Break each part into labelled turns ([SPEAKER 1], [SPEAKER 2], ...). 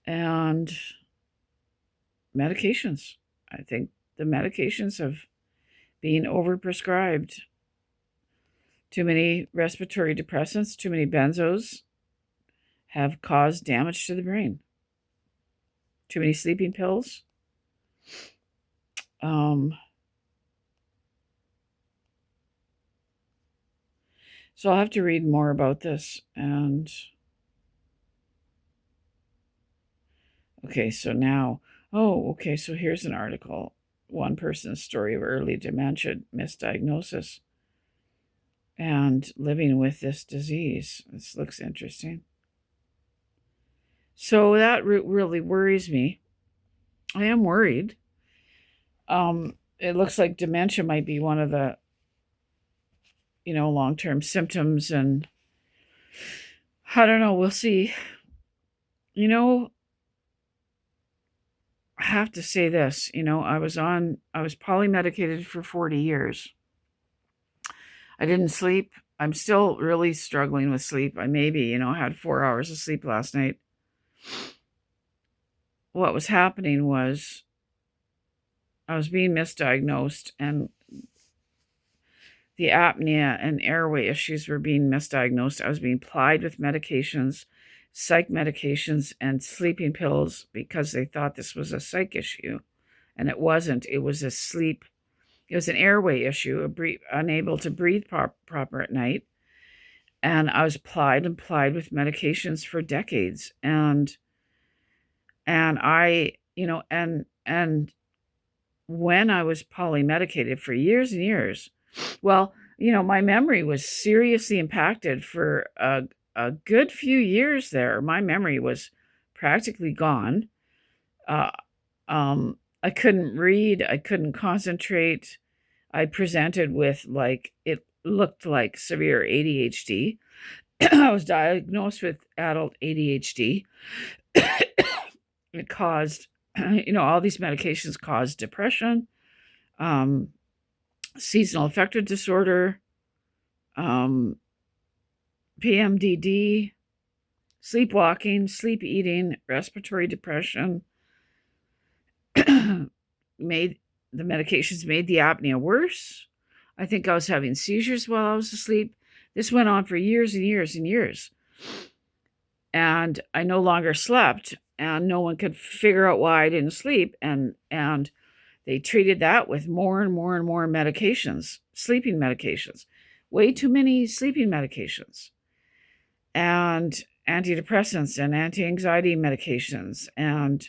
[SPEAKER 1] And medications. I think the medications have been overprescribed. Too many respiratory depressants, too many benzos have caused damage to the brain. Too many sleeping pills. Um, so I'll have to read more about this. And okay, so now, okay, so here's an article. One person's story of early dementia, misdiagnosis, and living with this disease. This looks interesting. So that really worries me. I am worried. It looks like dementia might be one of the, long-term symptoms, and I don't know. We'll see. You know, I have to say this. I was polymedicated for 40 years. I didn't sleep. I'm still really struggling with sleep. I maybe, had 4 hours of sleep last night. What was happening was I was being misdiagnosed, and the apnea and airway issues were being misdiagnosed. I was being plied with medications, psych medications, and sleeping pills because they thought this was a psych issue. And it wasn't. It was it was an airway issue, unable to breathe proper at night. And I was plied with medications for decades. And I, and when I was polymedicated for years and years, well, my memory was seriously impacted for a good few years there. My memory was practically gone. I couldn't read. I couldn't concentrate. I presented with it looked like severe ADHD. I was diagnosed with adult ADHD. It caused, all these medications caused depression, seasonal affective disorder, PMDD, sleepwalking, sleep eating, respiratory depression. The medications made the apnea worse. I think I was having seizures while I was asleep. This went on for years and years and years. And I no longer slept, and no one could figure out why I didn't sleep. And they treated that with more and more and more medications, sleeping medications, way too many sleeping medications, and antidepressants and anti-anxiety medications. And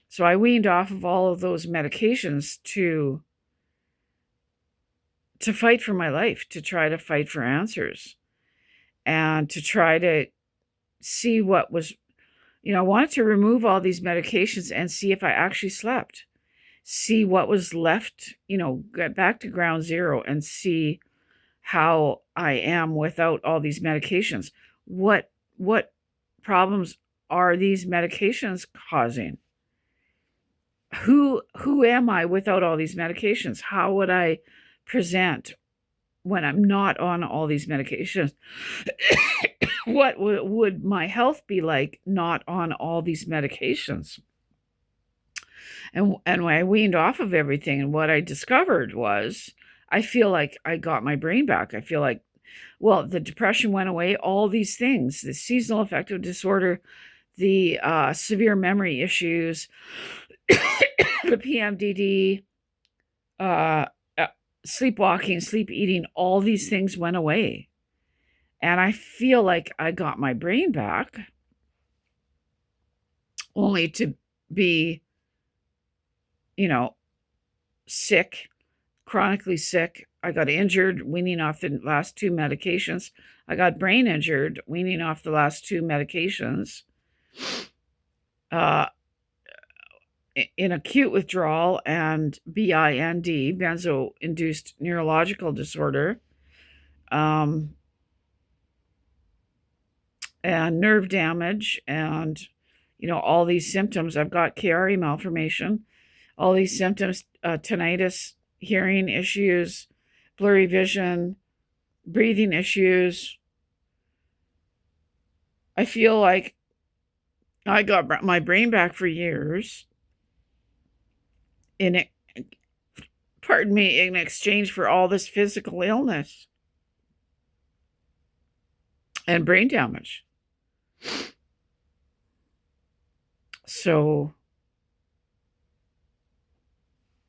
[SPEAKER 1] so I weaned off of all of those medications to fight for my life, to try to fight for answers, and to try to see what was, I wanted to remove all these medications and see if I actually slept, see what was left, get back to ground zero and see how I am without all these medications. What problems are these medications causing? Who am I without all these medications? How would I present when I'm not on all these medications? What would my health be like not on all these medications? And when I weaned off of everything, and what I discovered was, I feel like I got my brain back. I feel like, well, the depression went away, all these things, the seasonal affective disorder, the severe memory issues, the PMDD, sleepwalking, sleep eating, all these things went away. And I feel like I got my brain back, only to be, sick, chronically sick. I got injured weaning off the last two medications. I got brain injured weaning off the last two medications. In acute withdrawal and BIND, benzo-induced neurological disorder, and nerve damage, and all these symptoms. I've got Chiari malformation, all these symptoms, tinnitus, hearing issues, blurry vision, breathing issues. I feel like I got my brain back for years in it, pardon me, in exchange for all this physical illness and brain damage. So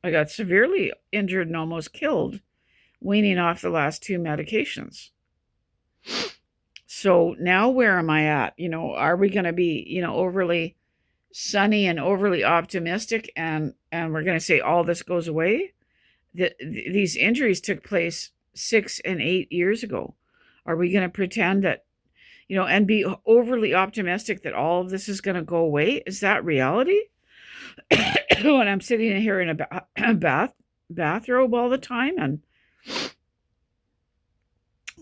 [SPEAKER 1] I got severely injured and almost killed, weaning off the last 2 medications. So now where am I at? Are we going to be, overly sunny and overly optimistic and we're going to say all this goes away? These injuries took place 6 and 8 years ago. Are we going to pretend that, and be overly optimistic that all of this is going to go away? Is that reality? When I'm sitting here in a bathrobe all the time, and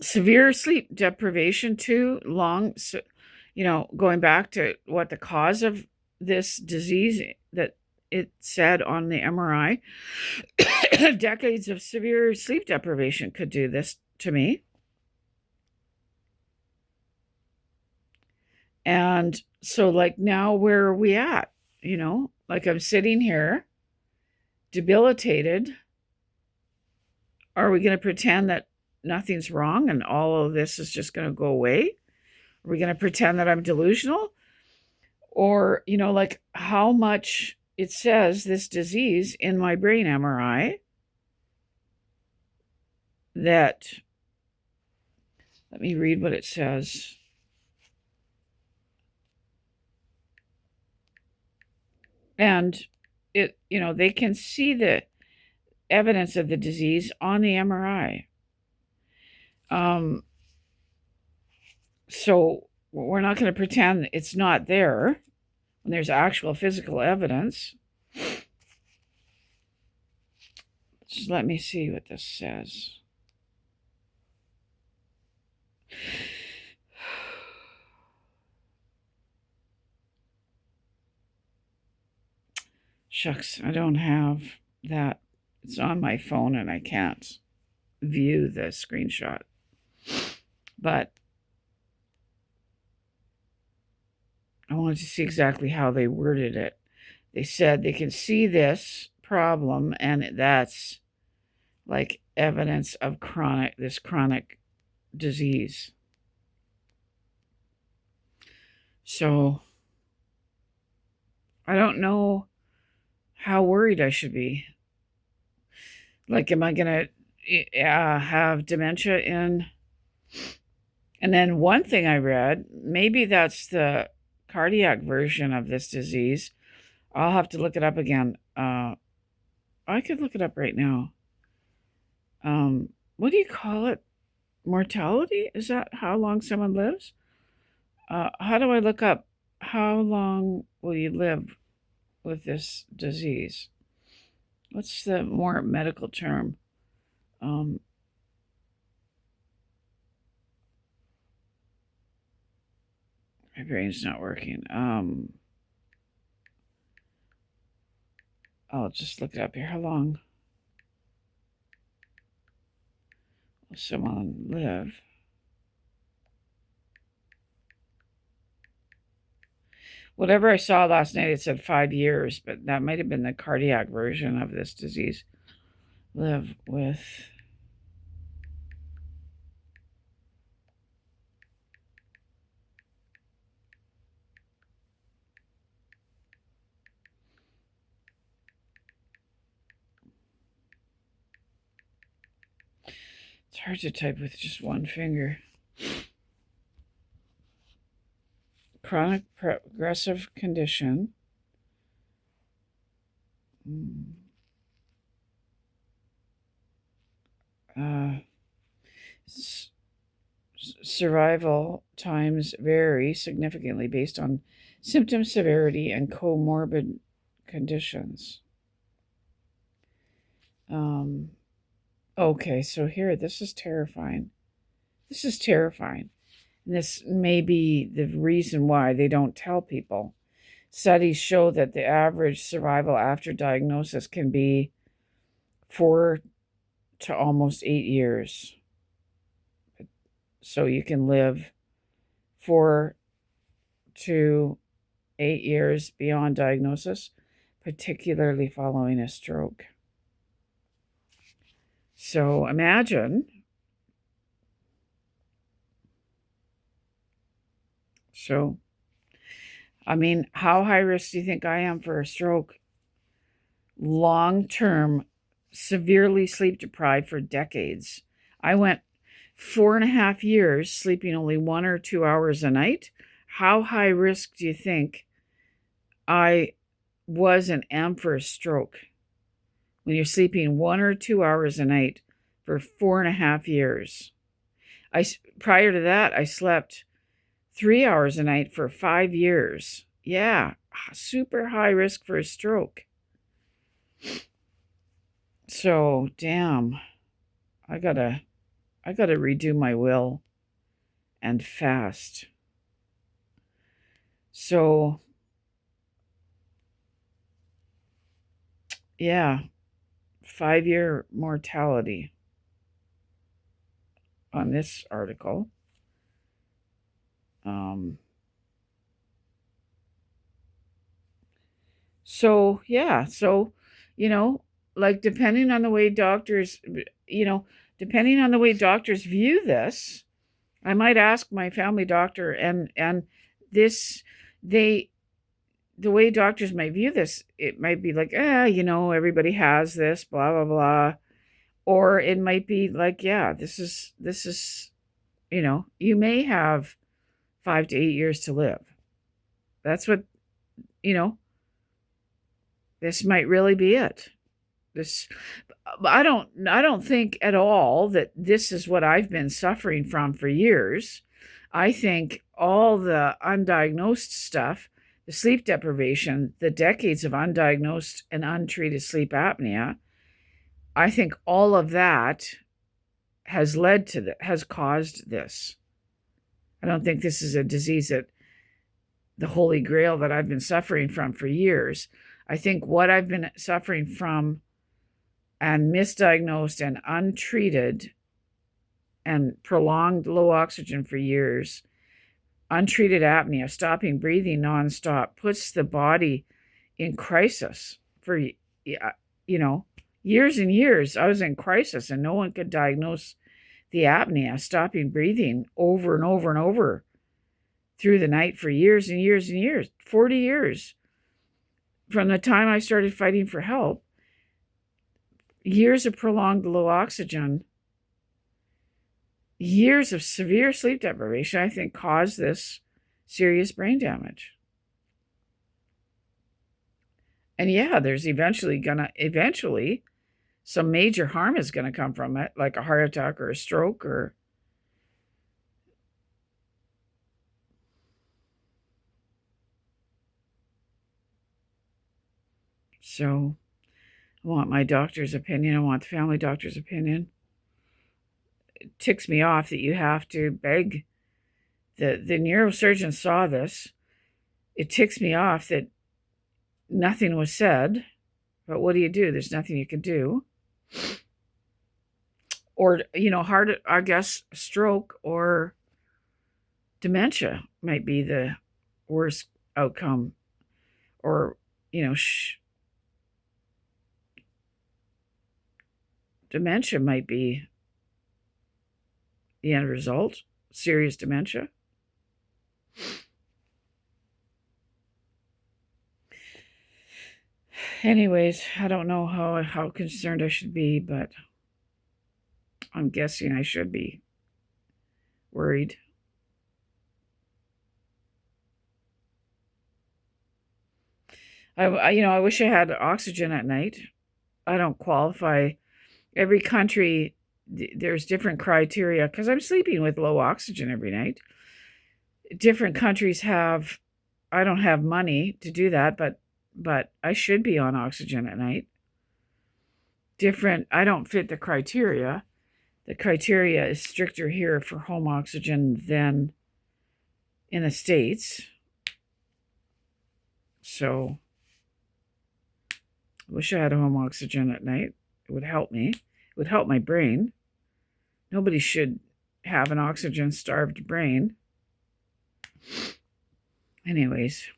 [SPEAKER 1] severe sleep deprivation too long, going back to what the cause of this disease that it said on the MRI, decades of severe sleep deprivation could do this to me. And so, like, now where are we at? Like, I'm sitting here debilitated. Are we going to pretend that nothing's wrong and all of this is just going to go away? Are we going to pretend that I'm delusional? Or, like how much it says this disease in my brain MRI that, let me read what it says. And it, they can see the evidence of the disease on the MRI. So we're not going to pretend it's not there when there's actual physical evidence. Just let me see what this says. Shucks, I don't have that. It's on my phone and I can't view the screenshot. But I wanted to see exactly how they worded it. They said they can see this problem and that's like evidence of this chronic disease. So I don't know how worried I should be. Like, am I going to have dementia in? And then one thing I read, maybe that's the cardiac version of this disease. I'll have to look it up again. I could look it up right now. What do you call it? Mortality? Is that how long someone lives? How do I look up how long will you live with this disease? What's the more medical term? My brain's not working. I'll just look it up here. How long will someone live? Whatever I saw last night, it said 5 years, but that might have been the cardiac version of this disease. Live with. It's hard to type with just one finger. Chronic progressive condition. Survival times vary significantly based on symptom severity and comorbid conditions. Okay, so here, this is terrifying. This is terrifying. And this may be the reason why they don't tell people. Studies show that the average survival after diagnosis can be 4 to almost 8 years. So you can live 4 to 8 years beyond diagnosis, particularly following a stroke. So imagine. So, I mean, how high risk do you think I am for a stroke? Long term, severely sleep deprived for decades. I went 4.5 years sleeping only 1 or 2 hours a night. How high risk do you think I was and am for a stroke when you're sleeping 1 or 2 hours a night for 4.5 years? Prior to that, I slept 3 hours a night for 5 years. Yeah, super high risk for a stroke. So, damn, I gotta redo my will and fast. So, yeah, 5-year mortality on this article. So, yeah, so, like depending on the way doctors view this, I might ask my family doctor, and this they the way doctors might view this, it might be like, everybody has this, blah blah blah, or it might be like, yeah, this is you may have 5 to 8 years to live. That's what this might really be it. I don't think at all that this is what I've been suffering from for years. I think all the undiagnosed stuff, the sleep deprivation, the decades of undiagnosed and untreated sleep apnea, I think all of that has caused this. I don't think this is a disease that the holy grail that I've been suffering from for years. I think what I've been suffering from and misdiagnosed and untreated and prolonged low oxygen for years, untreated apnea, stopping breathing nonstop, puts the body in crisis for, years and years. I was in crisis and no one could diagnose the apnea, stopping breathing over and over and over through the night for years and years and years, 40 years. From the time I started fighting for help, years of prolonged low oxygen, years of severe sleep deprivation, I think, caused this serious brain damage. And yeah, there's eventually some major harm is going to come from it, like a heart attack or a stroke or so. I want my doctor's opinion. I want the family doctor's opinion. It ticks me off that you have to beg. The neurosurgeon saw this. It ticks me off that nothing was said. But what do? There's nothing you can do. Or, I guess stroke or dementia might be the worst outcome. Or, dementia might be the end result, serious dementia. Anyways, I don't know how concerned I should be, but I'm guessing I should be worried. I wish I had oxygen at night. I don't qualify. Every country, there's different criteria because I'm sleeping with low oxygen every night. Different countries have, I don't have money to do that, but I should be on oxygen at night. I don't fit the criteria. The criteria is stricter here for home oxygen than in the States. So I wish I had home oxygen at night. It would help me. It would help my brain. Nobody should have an oxygen-starved brain. Anyways.